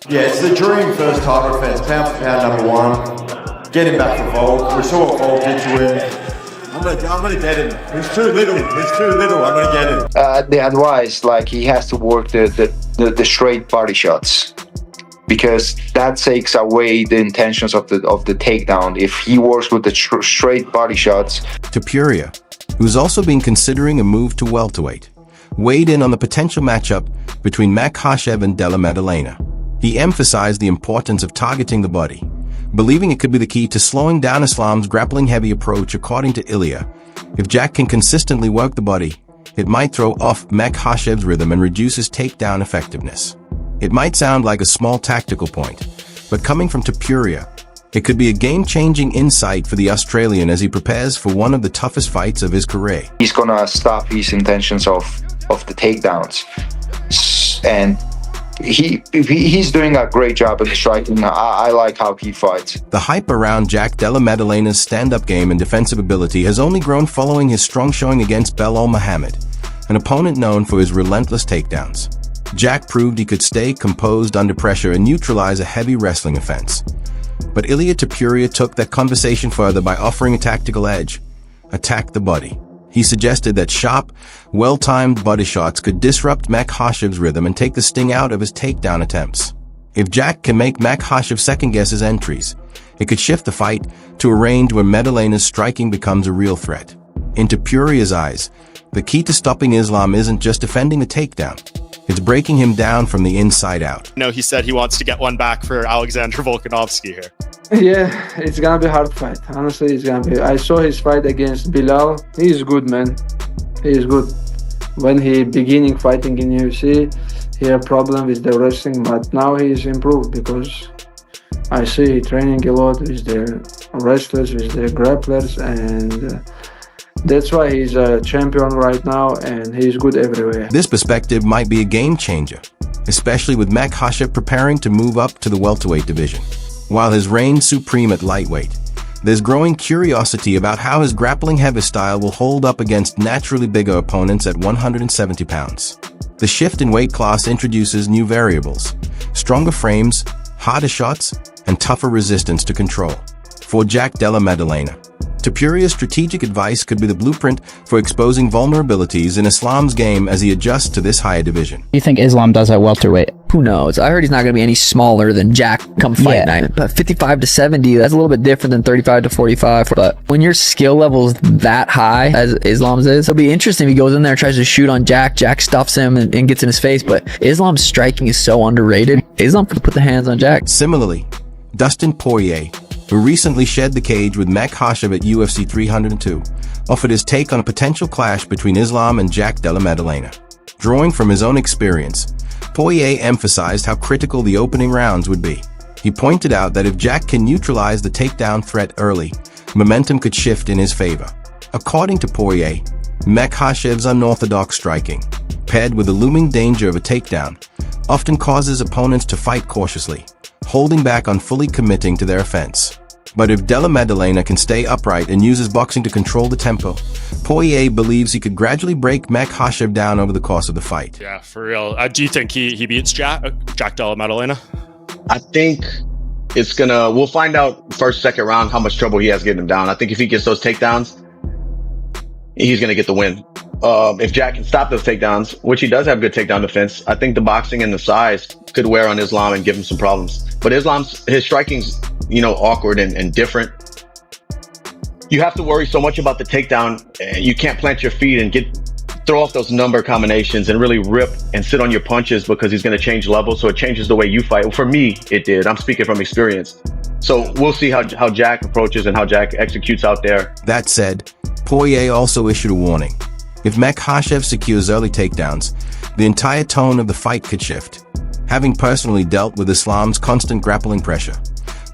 Yeah, it's the dream first title defense, pound for pound #1. Get him back for Volk. We saw what Volk did to him. I'm gonna get him. He's too little. I'm gonna get him. The advice, like, he has to work the straight body shots, because that takes away the intentions of the takedown. If he works with the straight body shots. Topuria, who's also been considering a move to welterweight, weighed in on the potential matchup between Makhachev and Della Maddalena. He emphasized the importance of targeting the body, believing it could be the key to slowing down Islam's grappling-heavy approach. According to Ilia, if Jack can consistently work the body, it might throw off Makhachev's rhythm and reduce his takedown effectiveness. It might sound like a small tactical point, but coming from Topuria, it could be a game-changing insight for the Australian as he prepares for one of the toughest fights of his career. He's gonna stop his intentions of the takedowns, and he's doing a great job in the striking. I like how he fights. The hype around Jack Della Maddalena's stand-up game and defensive ability has only grown following his strong showing against Belal Muhammad, an opponent known for his relentless takedowns. Jack proved he could stay composed under pressure and neutralize a heavy wrestling offense. But Ilia Topuria took that conversation further by offering a tactical edge: attack the body. He suggested that sharp, well-timed body shots could disrupt Makhachev's rhythm and take the sting out of his takedown attempts. If Jack can make Makhachev second-guess his entries, it could shift the fight to a range where Maddalena's striking becomes a real threat. In Topuria's eyes, the key to stopping Islam isn't just defending the takedown. It's breaking him down from the inside out. No, he said he wants to get one back for Alexander Volkanovski here. Yeah, it's gonna be a hard fight. Honestly, it's gonna be. I saw his fight against Bilal. He's good, man. He is good. When he beginning fighting in UFC, he had a problem with the wrestling, but now he's improved because I see he training a lot with the wrestlers, with the grapplers, and that's why he's a champion right now, and he's good everywhere. This perspective might be a game changer, especially with Makhachev preparing to move up to the welterweight division. While his reigns supreme at lightweight, there's growing curiosity about how his grappling-heavy style will hold up against naturally bigger opponents at 170 pounds. The shift in weight class introduces new variables: stronger frames, harder shots, and tougher resistance to control. For Jack Della Maddalena, Topuria's strategic advice could be the blueprint for exposing vulnerabilities in Islam's game as he adjusts to this higher division. You think Islam does at welterweight? Who knows? I heard he's not going to be any smaller than Jack come fight night. But 55 to 70, that's a little bit different than 35 to 45. But when your skill level is that high, as Islam's is, it'll be interesting if he goes in there and tries to shoot on Jack. Jack stuffs him and gets in his face. But Islam's striking is so underrated. Islam could put the hands on Jack. Similarly, Dustin Poirier, who recently shed the cage with Makhachev at UFC 302, offered his take on a potential clash between Islam and Jack Della Maddalena. Drawing from his own experience, Poirier emphasized how critical the opening rounds would be. He pointed out that if Jack can neutralize the takedown threat early, momentum could shift in his favor. According to Poirier, Makhachev's unorthodox striking, paired with the looming danger of a takedown, often causes opponents to fight cautiously, holding back on fully committing to their offense. But if Della Maddalena can stay upright and uses boxing to control the tempo, Poirier believes he could gradually break Makhachev down over the course of the fight. Yeah, for real. Do you think he beats Jack Della Maddalena? I think we'll find out first, second round how much trouble he has getting him down. I think if he gets those takedowns, he's gonna get the win. If Jack can stop those takedowns, which he does have good takedown defense, I think the boxing and the size could wear on Islam and give him some problems. But his striking's, awkward and different. You have to worry so much about the takedown. You can't plant your feet and throw off those number combinations and really rip and sit on your punches, because he's going to change levels. So it changes the way you fight. For me, it did. I'm speaking from experience. So we'll see how Jack approaches and how Jack executes out there. That said, Poirier also issued a warning. If Makhachev secures early takedowns, the entire tone of the fight could shift. Having personally dealt with Islam's constant grappling pressure,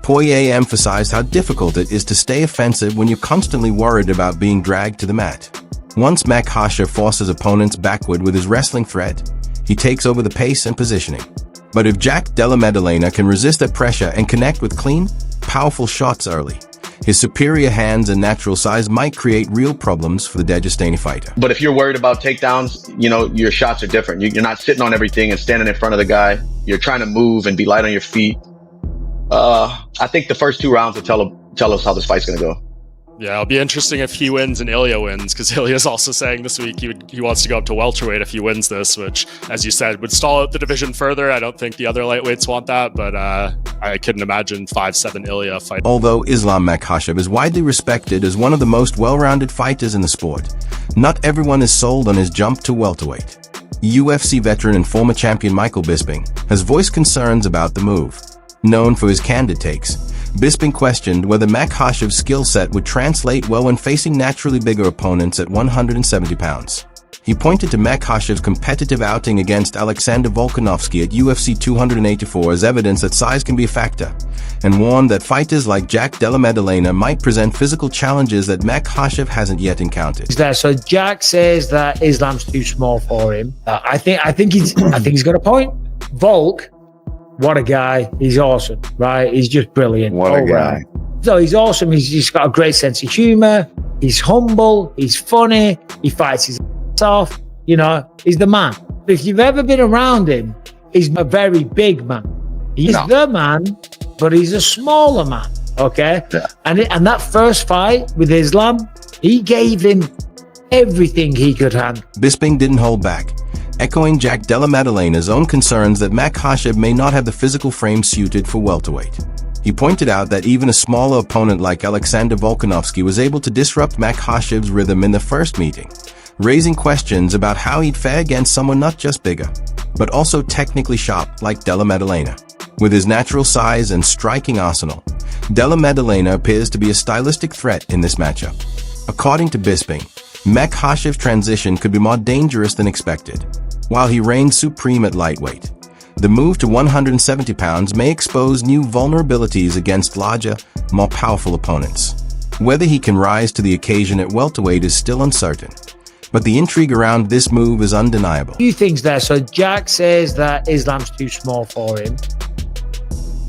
Poirier emphasized how difficult it is to stay offensive when you're constantly worried about being dragged to the mat. Once Makhachev forces opponents backward with his wrestling threat, he takes over the pace and positioning. But if Jack Della Maddalena can resist that pressure and connect with clean, powerful shots early, His superior hands and natural size might create real problems for the Dagestani fighter. But if you're worried about takedowns, your shots are different. You're not sitting on everything and standing in front of the guy. You're trying to move and be light on your feet. I think the first 2 rounds will tell us how this fight's going to go. Yeah, it'll be interesting if he wins and Ilia wins, because Ilya's also saying this week he wants to go up to welterweight if he wins this, which, as you said, would stall out the division further. I don't think the other lightweights want that, but I couldn't imagine 5'7" Ilia fight. Although Islam Makhachev is widely respected as one of the most well-rounded fighters in the sport, not everyone is sold on his jump to welterweight. UFC veteran and former champion Michael Bisping has voiced concerns about the move. Known for his candid takes, Bisping questioned whether Makhachev's skill set would translate well when facing naturally bigger opponents at 170 pounds. He pointed to Makhachev's competitive outing against Alexander Volkanovski at UFC 284 as evidence that size can be a factor, and warned that fighters like Jack Della Maddalena might present physical challenges that Makhachev hasn't yet encountered. So Jack says that Islam's too small for him. I think he's got a point. Volk, what a guy. He's awesome, right? He's just brilliant. What a guy. So he's awesome. He's just got a great sense of humor. He's humble. He's funny. He fights his ass off. He's the man. If you've ever been around him, he's a very big man. He's the man, but he's a smaller man, okay? Yeah. And that first fight with Islam, he gave him everything he could handle. Bisping didn't hold back, echoing Jack Della Maddalena's own concerns that Makhachev may not have the physical frame suited for welterweight. He pointed out that even a smaller opponent like Alexander Volkanovski was able to disrupt Makhachev's rhythm in the first meeting, raising questions about how he'd fare against someone not just bigger, but also technically sharp like Della Maddalena. With his natural size and striking arsenal, Della Maddalena appears to be a stylistic threat in this matchup. According to Bisping, Makhachev's transition could be more dangerous than expected. While he reigns supreme at lightweight, the move to 170 pounds may expose new vulnerabilities against larger, more powerful opponents. Whether he can rise to the occasion at welterweight is still uncertain, but the intrigue around this move is undeniable. A few things there. So Jack says that Islam's too small for him.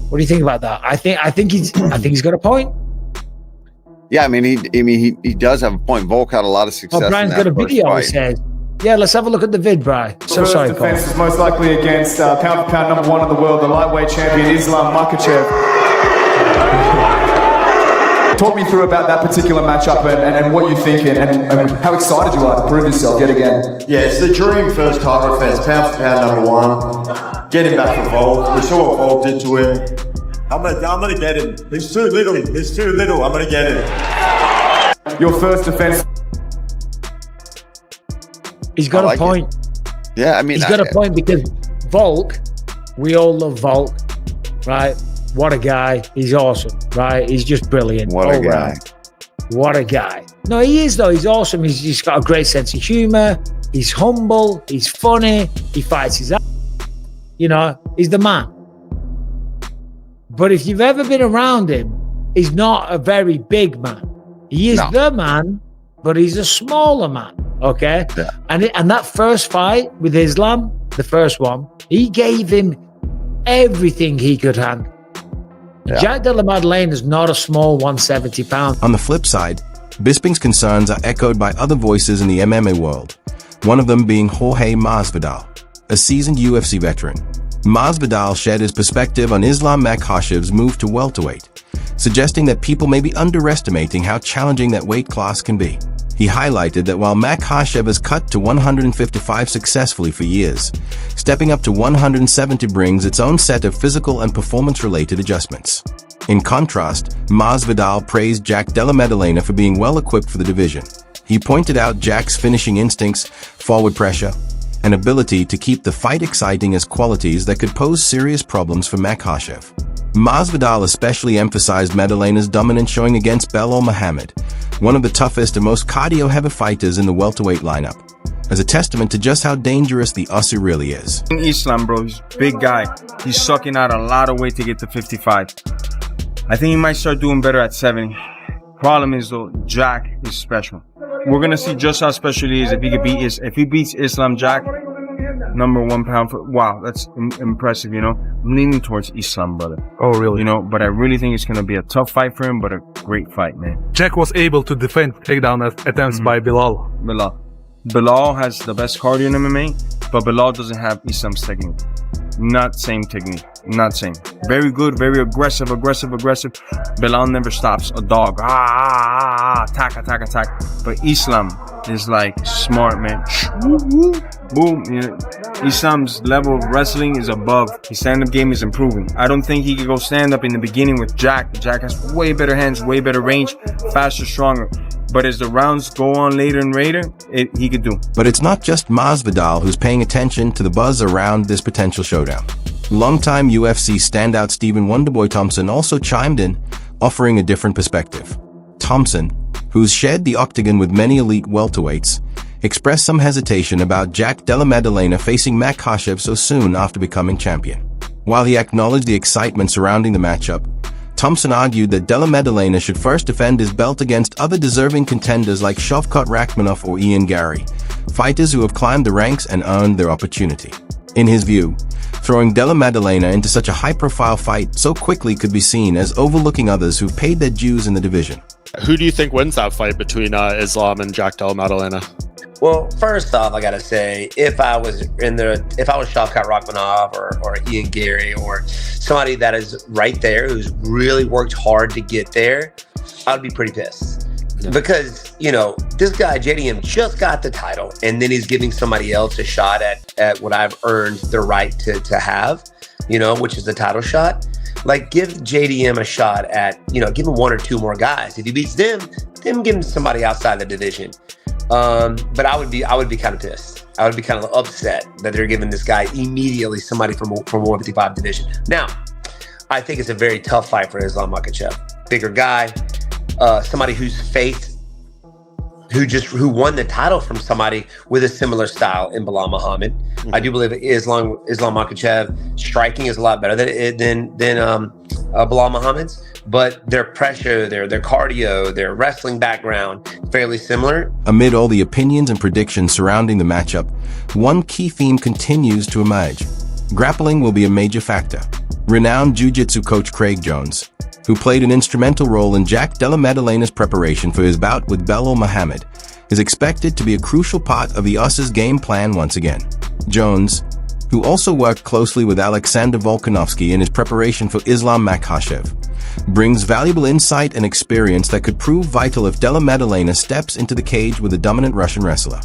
What do you think about that? I think he's got a point. Yeah, he does have a point. Volk had a lot of success. Oh, Brian's got a video, he says. Yeah, let's have a look at the vid, Brian. So sorry, Paul. Defense is most likely against pound for pound #1 in the world, the lightweight champion Islam Makhachev. Talk me through about that particular matchup and what you think and how excited you are to prove yourself yet again. Yeah, it's the dream first title defense, pound for pound #1. Get him back for Volk. We saw what Volk did to him. I'm gonna get him. He's too little. I'm gonna get him. Your first defense. He's got a point. Yeah, he's got a point because Volk, we all love Volk, right? What a guy. He's awesome, right? He's just brilliant. What a guy. What a guy. No, he is, though. He's awesome. He's just got a great sense of humor. He's humble. He's funny. He fights his ass. He's the man. But if you've ever been around him, he's not a very big man. He is the man, but he's a smaller man, okay? Yeah. And that first fight with Islam, the first one, he gave him everything he could handle. Yeah. Jack Della Maddalena is not a small 170 pound. On the flip side, Bisping's concerns are echoed by other voices in the MMA world, one of them being Jorge Masvidal, a seasoned UFC veteran. Masvidal shared his perspective on Islam Makhachev's move to welterweight, suggesting that people may be underestimating how challenging that weight class can be. He highlighted that while Makhachev has cut to 155 successfully for years, stepping up to 170 brings its own set of physical and performance-related adjustments. In contrast, Masvidal praised Jack Della Maddalena for being well-equipped for the division. He pointed out Jack's finishing instincts, forward pressure, and ability to keep the fight exciting as qualities that could pose serious problems for Makhachev. Masvidal especially emphasized Maddalena's dominant showing against Belal Muhammad, one of the toughest and most cardio-heavy fighters in the welterweight lineup, as a testament to just how dangerous the Aussie really is. Islam, bro, he's a big guy. He's sucking out a lot of weight to get to 55. I think he might start doing better at 70. Problem is, though, Jack is special. We're gonna see just how special he is if he beats Islam Jack. #1 pound for. Wow, that's impressive. You know, I'm leaning towards Islam, brother. Oh, really? You know, but I really think it's gonna be a tough fight for him, but a great fight, man. Jack was able to defend takedown attempts by Bilal. Bilal has the best cardio in MMA, but Bilal doesn't have Islam's technique. Not same technique. Not same. Very good, very aggressive. Bilal never stops. A dog. Attack. But Islam is like smart, man. Boom. You know, Islam's level of wrestling is above. His stand-up game is improving. I don't think he could go stand-up in the beginning with Jack. Jack has way better hands, way better range, faster, stronger. But as the rounds go on later and later, he could do. But it's not just Masvidal who's paying attention to the buzz around this potential showdown. Longtime UFC standout Stephen Wonderboy Thompson also chimed in, offering a different perspective. Thompson, who's shared the octagon with many elite welterweights, expressed some hesitation about Jack Della Maddalena facing Makhachev so soon after becoming champion. While he acknowledged the excitement surrounding the matchup, Thompson argued that Della Maddalena should first defend his belt against other deserving contenders like Shavkat Rakhmonov or Ian Gary, fighters who have climbed the ranks and earned their opportunity. In his view, throwing Della Maddalena into such a high-profile fight so quickly could be seen as overlooking others who've paid their dues in the division. Who do you think wins that fight between Islam and Jack Della Maddalena? Well, first off, I gotta say, if I was Shavkat Rakhmonov or Ian Gary or somebody that is right there who's really worked hard to get there, I'd be pretty pissed. Yeah. Because, you know, this guy, JDM, just got the title, and then he's giving somebody else a shot at what I've earned the right to have, you know, which is the title shot. Like, give JDM a shot at, you know, give him 1 or 2 more guys. If he beats them, then give him somebody outside the division. But I would be kind of pissed. I would be kind of upset that they're giving this guy immediately somebody from 155 division. Now, I think it's a very tough fight for Islam Makhachev. Bigger guy, somebody who won the title from somebody with a similar style in Bilal Muhammad. Mm-hmm. I do believe Islam Makhachev striking is a lot better than Bilal Muhammad's, but their pressure, their cardio, their wrestling background, fairly similar. Amid all the opinions and predictions surrounding the matchup, one key theme continues to emerge. Grappling will be a major factor. Renowned jiu-jitsu coach Craig Jones, who played an instrumental role in Jack Della Maddalena's preparation for his bout with Belal Muhammad, is expected to be a crucial part of the US's game plan once again. Jones, who also worked closely with Alexander Volkanovski in his preparation for Islam Makhachev, brings valuable insight and experience that could prove vital if Della Maddalena steps into the cage with a dominant Russian wrestler.